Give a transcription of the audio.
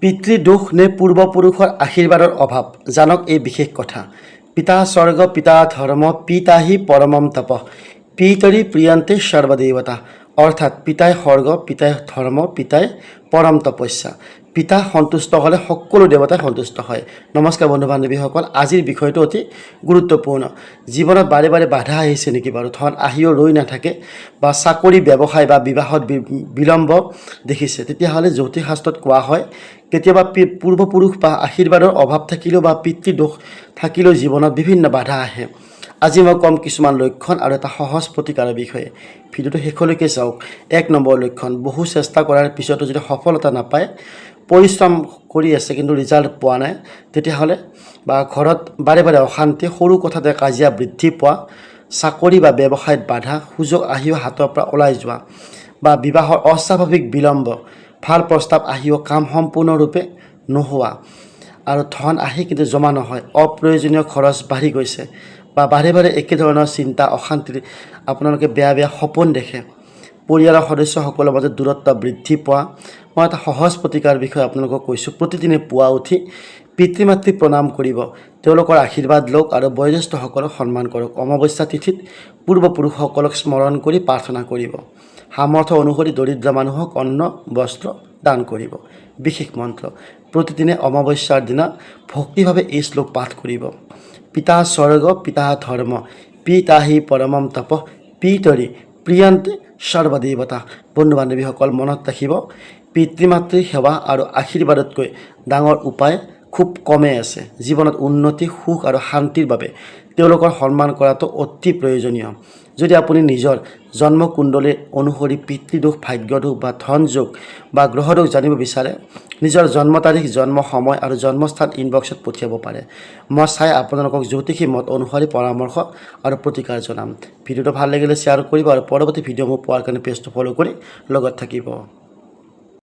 পিতৃদোষ নে পূৰ্বপুৰুষৰ আশীৰ্বাদৰ অভাৱ জানক এই বিশেষ কথা। পিতা স্বৰ্গ পিতা ধৰ্ম পিতাহি পৰমম তপ পিতৰি প্ৰিয়ন্তে সৰ্বদেৱতা। অৰ্থাৎ পিতাই স্বৰ্গ পিতাই ধৰ্ম পিতাই পৰম তপস্যা। পিতা সন্তুষ্ট হ'লে সকলো দেৱতাই সন্তুষ্ট হয়। নমস্কাৰ বন্ধু বান্ধৱীসকল, আজিৰ বিষয়টো অতি গুৰুত্বপূৰ্ণ। জীৱনত বাৰে বাৰে বাধা আহিছে নেকি বাৰু? ধন আহিও ৰৈ নাথাকে বা চাকৰি ব্যৱসায় বা বিবাহত বিলম্ব দেখিছে, তেতিয়াহ'লে জ্যোতিষশাস্ত্ৰত কোৱা হয় কেতিয়াবা পূৰ্বপুৰুষ বা আশীৰ্বাদৰ অভাৱ থাকিলেও বা পিতৃদোষ থাকিলেও জীৱনত বিভিন্ন বাধা আহে। আজি মই ক'ম কিছুমান লক্ষণ আৰু এটা সহজ প্ৰতিকাৰৰ বিষয়ে। ভিডিঅ'টো শেষলৈকে চাওক। 1 নম্বৰ লক্ষণ, বহু চেষ্টা কৰাৰ পিছতো যদি সফলতা নাপায়, পৰিশ্ৰম কৰি আছে কিন্তু ৰিজাল্ট পোৱা নাই, তেতিয়াহ'লে বা ঘৰত বাৰে বাৰে অশান্তি, সৰু কথাতে কাজিয়া বৃদ্ধি পোৱা, চাকৰি বা ব্যৱসায়ত বাধা, সুযোগ আহিও হাতৰ পৰা ওলাই যোৱা বা বিবাহৰ অস্বাভাৱিক বিলম্ব, ভাল প্ৰস্তাৱ আহিও কাম সম্পূৰ্ণৰূপে নোহোৱা আৰু ধন আহি কিন্তু জমা নহয়, অপ্ৰয়োজনীয় খৰচ বাঢ়ি গৈছে বা বাৰে বাৰে একেধৰণৰ চিন্তা অশান্তিৰ আপোনালোকে বেয়া বেয়া সপোন দেখে, পৰিয়ালৰ সদস্যসকলৰ মাজত দূৰত্ব বৃদ্ধি পোৱা। মই এটা সহজ প্ৰতিকাৰ বিষয়ে আপোনালোকক কৈছোঁ। প্ৰতিদিনে পুৱা উঠি পিতৃ মাতৃক প্ৰণাম কৰিব, তেওঁলোকৰ আশীৰ্বাদ লওক আৰু বয়োজ্যেষ্ঠসকলক সন্মান কৰক। অমাৱস্যা তিথিত পূৰ্বপুৰুষসকলক স্মৰণ কৰি প্ৰাৰ্থনা কৰিব। সামৰ্থ্য অনুসৰি দৰিদ্ৰ মানুহক অন্ন বস্ত্ৰ দান কৰিব। বিশেষ মন্ত্ৰ, প্ৰতিদিনে অমাৱস্যাৰ দিনা ভক্তিভাৱে এই শ্লোক পাঠ কৰিব। পিতা স্বৰ্গ পিতা ধৰ্ম পিতাহি পৰমম তপ পিতৰি প্ৰিয়ন্তে সৰ্বদেৱতা। বন্ধু বান্ধৱীসকল, মনত ৰাখিব, পিতৃ মাতৃৰ সেৱা আৰু আশীৰ্বাদতকৈ ডাঙৰ উপায় খুব কমেই আছে। জীৱনত উন্নতি সুখ আৰু শান্তিৰ বাবে তেওঁলোকৰ সন্মান কৰাটো অতি প্ৰয়োজনীয়। যদি আপুনি নিজৰ জন্মকুণ্ডলী অনুসৰি পিতৃদোষ ভাগ্যদোষ বা ধনযোগ বা গ্ৰহদোষ জানিব বিচাৰে, নিজৰ জন্ম তাৰিখ জন্ম সময় আৰু জন্মস্থান ইনবক্সত পঠিয়াব পাৰে। মই চাই আপোনালোকক জ্যোতিষী মত অনুসৰি পৰামৰ্শ আৰু প্ৰতিকাৰ জনাম। ভিডিঅ'টো ভাল লাগিলে শ্বেয়াৰ কৰিব আৰু পৰৱৰ্তী ভিডিঅ' মোৰ পোৱাৰ কাৰণে পেজটো ফ'ল' কৰি লগত থাকিব।